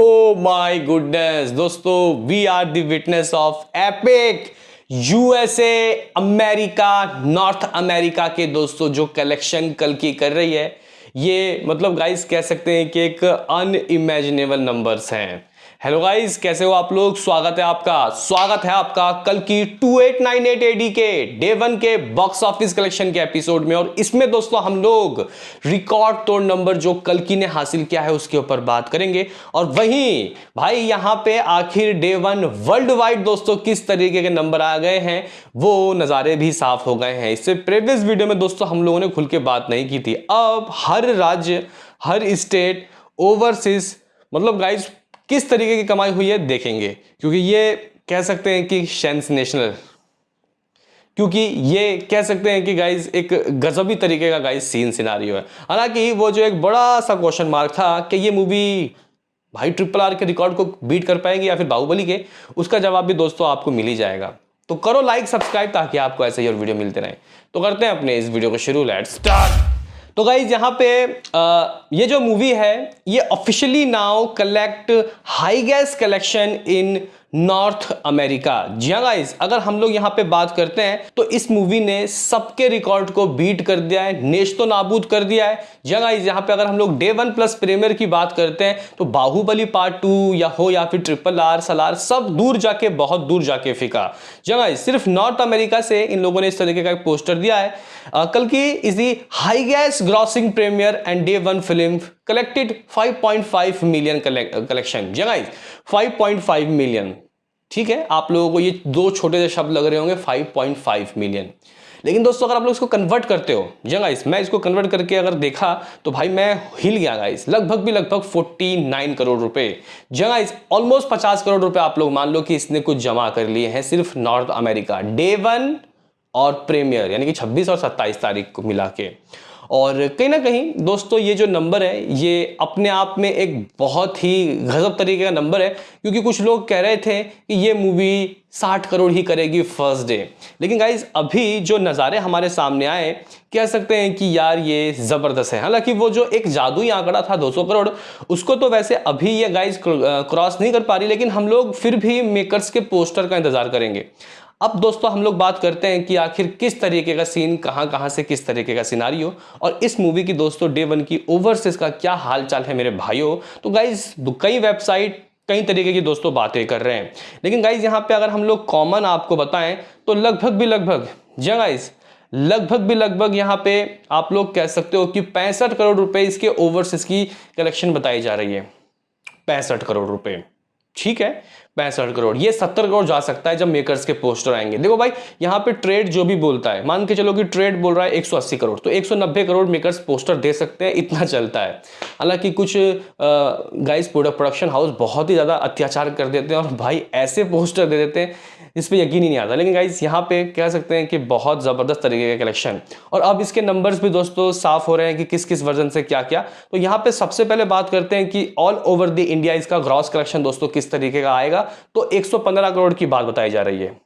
Oh my goodness दोस्तों, we are the witness of epic USA America North America के दोस्तों जो collection कल की कर रही है। ये मतलब गाइस कह सकते हैं कि एक अनइमेजिनेबल नंबर्स हैं। हेलो गाइस, कैसे हो आप लोग? स्वागत है आपका कल की 2898 एडी के डे 1 के बॉक्स ऑफिस कलेक्शन के एपिसोड में। और इसमें दोस्तों हम लोग रिकॉर्ड तोड़ नंबर जो कल की ने हासिल किया है उसके ऊपर बात करेंगे। और वहीं भाई यहां पे आखिर डे 1 वर्ल्ड वाइड दोस्तों किस तरीके के नंबर आ गए हैं वो नजारे भी साफ हो गए हैं। इससे प्रीवियस वीडियो में दोस्तों हम लोगों ने खुल के बात नहीं की थी। अब हर राज्य, हर स्टेट, ओवरसीज मतलब गाइज किस तरीके की कमाई हुई है देखेंगे, क्योंकि ये कह सकते हैं कि सेंसेशनल, क्योंकि ये कह सकते हैं कि गाइज एक गजबी तरीके का गाइज सीन सिनारियो है। हालांकि वो जो एक बड़ा सा क्वेश्चन मार्क था कि ये मूवी भाई RRR के रिकॉर्ड को बीट कर पाएगी या फिर बाहुबली के, उसका जवाब भी दोस्तों आपको मिल ही जाएगा। तो करो लाइक सब्सक्राइब ताकि आपको ऐसे ही और वीडियो मिलते रहे। तो करते हैं अपने इस वीडियो को शुरू, लेट्स स्टार्ट। तो गाइज यहाँ पे ये जो मूवी है ये officially now collect highest collection in North America. जी हाँ गाइज, अगर हम लोग यहाँ पे बात करते हैं तो इस मूवी ने सबके रिकॉर्ड को बीट कर दिया है, नेश्तो नाबूद कर दिया है। जी हाँ गाइज, यहाँ पे अगर हम लोग डे 1 प्लस प्रीमियर की बात करते हैं तो बाहुबली पार्ट 2 या फिर RRR सलार सब दूर जाके, बहुत दूर जाके फिका। जी हाँ गाइज, सिर्फ नॉर्थ अमेरिका से इन लोगों ने इस तरीके का एक पोस्टर दिया है। कल की is the highest grossing premiere and day 1 film collected 5.5 million collection. जी गाइस, 5.5 मिलियन। ठीक है, आप लोगों को ये दो छोटे से शब्द लग रहे होंगे 5.5 मिलियन, लेकिन दोस्तों अगर आप लोग इसको कन्वर्ट करते हो, जी गाइस, मैं इसको कन्वर्ट करके अगर देखा तो भाई मैं हिल गया गाइस। लगभग 49 करोड़ रुपए। जी गाइस, ऑलमोस्ट 50 करोड़ रुपए आप लोग मान लो कि इसने कुछ जमा कर लिए हैं सिर्फ नॉर्थ अमेरिका डे 1 और प्रीमियर, यानी कि 26 और 27 तारीख को मिला के। और कहीं ना कहीं दोस्तों ये जो नंबर है ये अपने आप में एक बहुत ही गजब तरीके का नंबर है, क्योंकि कुछ लोग कह रहे थे कि ये मूवी 60 करोड़ ही करेगी फर्स्ट डे। लेकिन गाइज अभी जो नज़ारे हमारे सामने आए, कह सकते हैं कि यार ये ज़बरदस्त है। हालांकि वो जो एक जादुई आंकड़ा था 200 करोड़, उसको तो वैसे अभी ये गाइज क्रॉस नहीं कर पा रही, लेकिन हम लोग फिर भी मेकर्स के पोस्टर का इंतजार करेंगे। अब दोस्तों हम लोग बात करते हैं कि आखिर किस तरीके का सीन, कहां से किस तरीके का सिनारियो, और इस मूवी की दोस्तों डे 1 की ओवरसीज का क्या हालचाल है मेरे भाइयों। तो गाइज कई वेबसाइट कई तरीके की दोस्तों बातें कर रहे हैं, लेकिन गाइज यहाँ पे अगर हम लोग कॉमन आपको बताएं तो लगभग यहाँ पे आप लोग कह सकते हो कि 65 करोड़ रुपए इसके ओवरसीज की कलेक्शन बताई जा रही है। 65 करोड़ रुपए, ठीक है, 65 करोड़। ये 70 करोड़ जा सकता है जब मेकर्स के पोस्टर आएंगे। देखो भाई यहाँ पे ट्रेड जो भी बोलता है, मान के चलो कि ट्रेड बोल रहा है 180 करोड़, तो 190 करोड़ मेकर्स पोस्टर दे सकते हैं, इतना चलता है। हालांकि कुछ गाइस प्रोडक्शन हाउस बहुत ही ज्यादा अत्याचार कर देते हैं और भाई ऐसे पोस्टर दे देते हैं इस पे यकीन ही नहीं आता। लेकिन गाइस यहाँ पे कह सकते हैं कि बहुत जबरदस्त तरीके का कलेक्शन। और अब इसके नंबर्स भी दोस्तों साफ हो रहे हैं कि किस किस वर्जन से क्या क्या। तो यहाँ पे सबसे पहले बात करते हैं कि ऑल ओवर द इंडिया इसका ग्रॉस कलेक्शन दोस्तों किस तरीके का आएगा। तो 115 करोड़ की बात बताई जा रही है,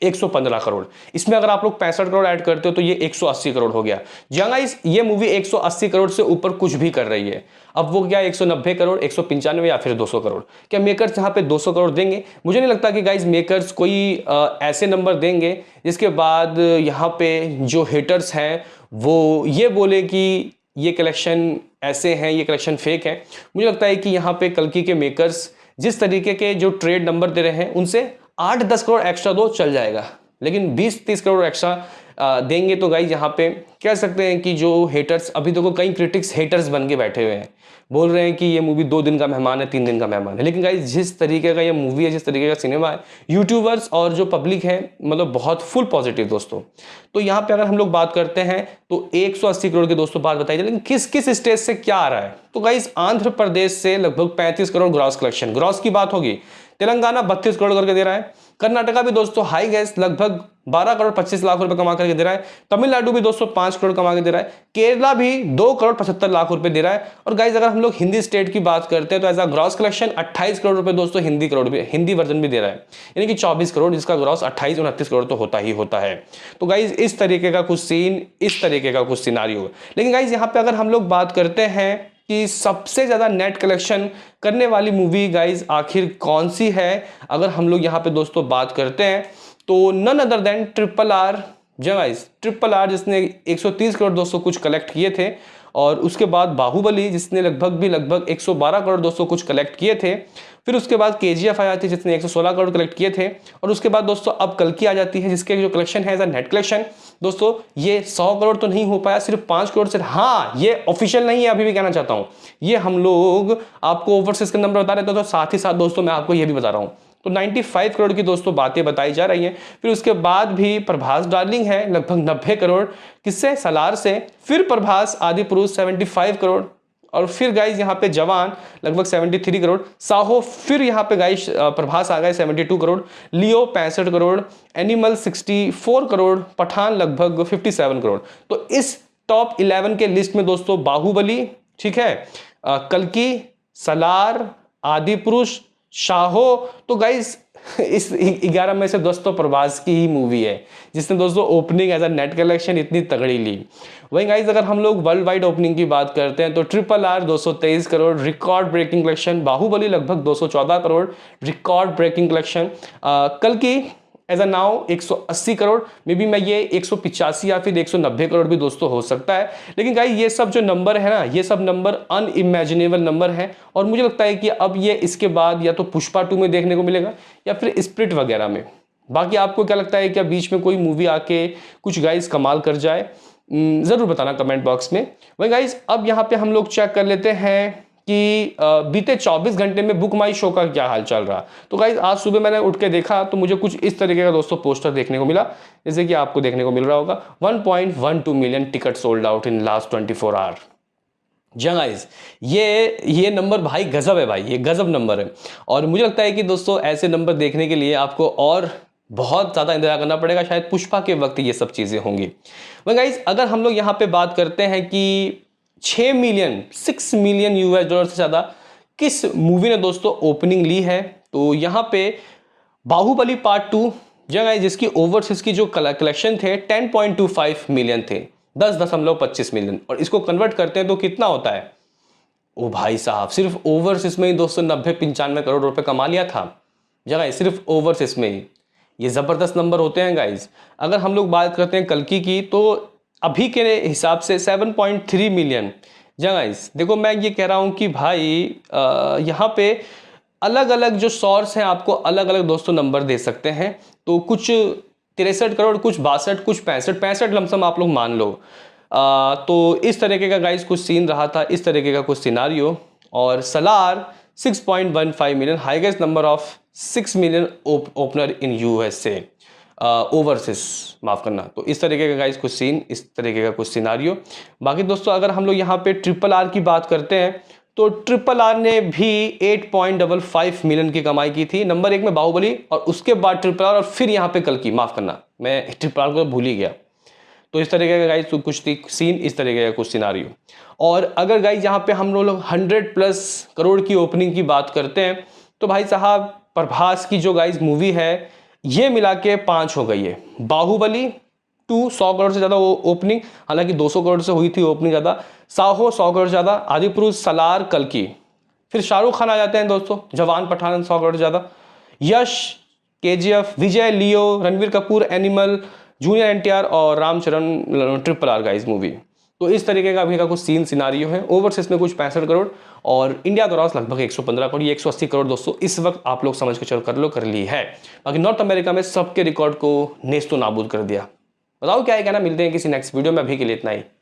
115 करोड़। इसमें अगर आप लोग 65 करोड़ ऐड करते हो तो ये 180 करोड़ हो गया। गाइस ये मूवी 180 करोड़ से ऊपर कुछ भी कर रही है। अब वो क्या 190 करोड़, 195 या फिर 200 करोड़, क्या मेकर्स यहाँ पे 200 करोड़ देंगे? मुझे नहीं लगता कि गाइस मेकर्स कोई ऐसे नंबर देंगे जिसके बाद यहाँ पे जो हेटर्स हैं वो ये बोले कि ये कलेक्शन ऐसे हैं, ये कलेक्शन फेक है। मुझे लगता है कि यहाँ पे कल्कि के मेकर्स जिस तरीके के जो ट्रेड नंबर दे रहे हैं उनसे 8-10 करोड़ एक्स्ट्रा दो चल जाएगा, लेकिन 20-30 करोड़ एक्स्ट्रा देंगे तो गाइस यहाँ पे कह सकते हैं कि जो हेटर्स, अभी देखो कई क्रिटिक्स हेटर्स बन के बैठे हुए हैं, बोल रहे हैं कि ये मूवी 2 दिन का मेहमान है, 3 दिन का मेहमान है। लेकिन गाइस जिस तरीके का ये मूवी है, जिस तरीके का सिनेमा है, यूट्यूबर्स और जो पब्लिक है मतलब बहुत फुल पॉजिटिव दोस्तों। तो यहाँ पे अगर हम लोग बात करते हैं तो 180 करोड़ की दोस्तों बात बताई जाए, लेकिन किस किस स्टेट से क्या आ रहा है। तो गाइस आंध्र प्रदेश से लगभग 35 करोड़ ग्रॉस कलेक्शन, ग्रॉस की बात होगी। तेलंगाना 32 करोड़ करके दे रहा है। कर्नाटका भी दोस्तों हाई गैस लगभग 12 करोड़ 25 लाख रुपए कमा करके दे रहा है। तमिलनाडु भी दोस्तों 5 करोड़ कमा के दे रहा है। केरला भी 2 करोड़ 75 लाख रुपए दे रहा है। और गाइज अगर हम लोग हिंदी स्टेट की बात करते हैं तो ऐसा ग्रॉस कलेक्शन 28 करोड़ रुपए दोस्तों हिंदी वर्जन भी दे रहा है, यानी कि 24 करोड़, जिसका ग्रॉस 28-29 करोड़ तो होता ही होता है। तो गाइज इस तरीके का कुछ सीन, इस तरीके का कुछ सिनारियो। लेकिन गाइज यहाँ पे अगर हम लोग बात करते हैं कि सबसे ज़्यादा नेट कलेक्शन करने वाली मूवी गाइज आखिर कौन सी है। अगर हम लोग यहाँ पे दोस्तों बात करते हैं तो नन अदर देन RRR। जी गाइज, RRR जिसने 130 करोड़ दोस्तों कुछ कलेक्ट किए थे, और उसके बाद बाहुबली जिसने लगभग 112 करोड़ दोस्तों कुछ कलेक्ट किए थे। फिर उसके बाद KGF आ जाती है जिसने 116 करोड़ कलेक्ट किए थे, और उसके बाद दोस्तों अब कल्कि आ जाती है जिसके जो कलेक्शन है एज अ नेट कलेक्शन दोस्तों ये 100 करोड़ तो नहीं हो पाया, सिर्फ 5 करोड़ से। हाँ, ये ऑफिशियल नहीं है, अभी भी कहना चाहता हूं, ये हम लोग आपको ओवरसीज के नंबर बता रहे थे, तो साथ ही साथ दोस्तों मैं आपको ये भी बता रहा हूं। तो 95 करोड़ की दोस्तों बातें बताई जा रही हैं। फिर उसके बाद भी प्रभास डार्लिंग है लगभग 90 करोड़, किससे, सलार से। फिर प्रभास आदि पुरुष 75 करोड़, और फिर गाइज यहाँ पे जवान लगभग 73 करोड़, साहो फिर यहाँ पे गाइज प्रभास आ गए 72 करोड़, लियो 65 करोड़, एनिमल 64 करोड़, पठान लगभग 57 करोड़। तो इस टॉप 11 के लिस्ट में दोस्तों बाहुबली, ठीक है, कल्कि, सलार, आदि पुरुष, शाहो। तो गाइज इस 11 में से दोस्तों प्रभास की ही मूवी है जिसने दोस्तों opening as a net collection इतनी तगड़ी ली। वहीं गाइज अगर हम लोग वर्ल्ड वाइड ओपनिंग की बात करते हैं तो RRR 223 crore record breaking collection, Baahubali लगभग 214 करोड़ रिकॉर्ड ब्रेकिंग कलेक्शन, कल्कि as a now 180 crore, maybe मैं ये 185 या फिर 190 करोड़ भी दोस्तों हो सकता है। लेकिन गाइस ये सब जो नंबर है ना, ये सब नंबर अनइमेजिनेबल नंबर है, और मुझे लगता है कि अब ये इसके बाद या तो पुष्पा 2 में देखने को मिलेगा या फिर स्प्रिट वगैरह में। बाकी आपको क्या लगता है, क्या बीच में कोई मूवी आके कुछ गाइस कमाल कर जाए? जरूर बताना कमेंट बॉक्स में। वही गाइस अब यहाँ पे हम लोग चेक कर लेते हैं कि बीते 24 घंटे में बुक माई शो का क्या हाल चल रहा। तो गाइज आज सुबह मैंने उठ के देखा तो मुझे कुछ इस तरीके का दोस्तों पोस्टर देखने को मिला, जैसे कि आपको देखने को मिल रहा होगा 1.12 million ticket sold out in last 24 hour. जी गाइज ये नंबर भाई गजब है भाई, ये गजब नंबर है, और मुझे लगता है कि दोस्तों ऐसे नंबर देखने के लिए आपको और बहुत ज़्यादा इंतजार करना पड़ेगा, शायद पुष्पा के वक्त ये सब चीज़ें होंगी। वह गाइज अगर हम लोग यहाँ पे बात करते हैं कि 6 मिलियन $US से ज़्यादा किस मूवी ने दोस्तों ओपनिंग ली है, तो यहाँ पे बाहुबली पार्ट 2 जगह जिसकी ओवरसीज की जो कलेक्शन थे 10.25 मिलियन थे, 10.25 मिलियन, और इसको कन्वर्ट करते हैं तो कितना होता है, ओ भाई साहब सिर्फ ओवरसीज में ही दोस्तों 90-95 करोड़ रुपए कमा लिया था जगह, सिर्फ ओवरसीज में ही। ये ज़बरदस्त नंबर होते हैं गाइज। अगर हम लोग बात करते हैं कल्कि की तो अभी के हिसाब से 7.3 मिलियन। गाइस देखो मैं ये कह रहा हूँ कि भाई यहाँ पे अलग अलग जो सोर्स हैं आपको अलग अलग दोस्तों नंबर दे सकते हैं, तो कुछ 63 करोड़, कुछ 62, कुछ 65 लमसम आप लोग मान लो। तो इस तरीके का गाइस कुछ सीन रहा था, इस तरीके का कुछ सिनारियो। और Salaar 6.15 million, highest number of 6 million opener in USA overseas, माफ करना। तो इस तरीके का गाइस कुछ सीन, इस तरीके का कुछ सिनारियो। बाकी दोस्तों अगर हम लोग यहाँ पे RRR की बात करते हैं तो RRR ने भी 8.55 मिलियन की कमाई की थी। नंबर 1 में बाहुबली, और उसके बाद RRR, और फिर यहाँ पे कल्कि, माफ करना मैं RRR को भूल ही गया। तो इस तरीके का गाइस कुछ सीन, इस तरीके का कुछ सिनारियो। और अगर गाइस यहाँ पे हम लोग 100+ करोड़ की ओपनिंग की बात करते हैं तो भाई साहब प्रभास की जो गाइस मूवी है ये मिला के 5 हो गई है। बाहुबली 2 100 करोड़ से ज़्यादा ओपनिंग, हालांकि 200 करोड़ से हुई थी ओपनिंग ज़्यादा, साहो 100 करोड़ ज़्यादा, आदि पुरुष, सलार, कल्कि। फिर शाहरुख खान आ जाते हैं दोस्तों, जवान, पठान 100 करोड़ ज़्यादा, Yash, KGF, Vijay, Leo, Ranbir Kapoor, Animal, junior NTR और रामचरण RRR गाइस मूवी। तो इस तरीके का अभी का कुछ सीन सिनारियो है। ओवरसीज में कुछ 65 करोड़, और इंडिया का रॉस लगभग 115 करोड़, ये 180 करोड़ दोस्तों इस वक्त आप लोग समझ के चल कर ली है। बाकी नॉर्थ अमेरिका में सबके रिकॉर्ड को नेस्तो नाबूद कर दिया। बताओ क्या है कहना, मिलते हैं किसी नेक्स्ट वीडियो में, अभी के लिए इतना ही।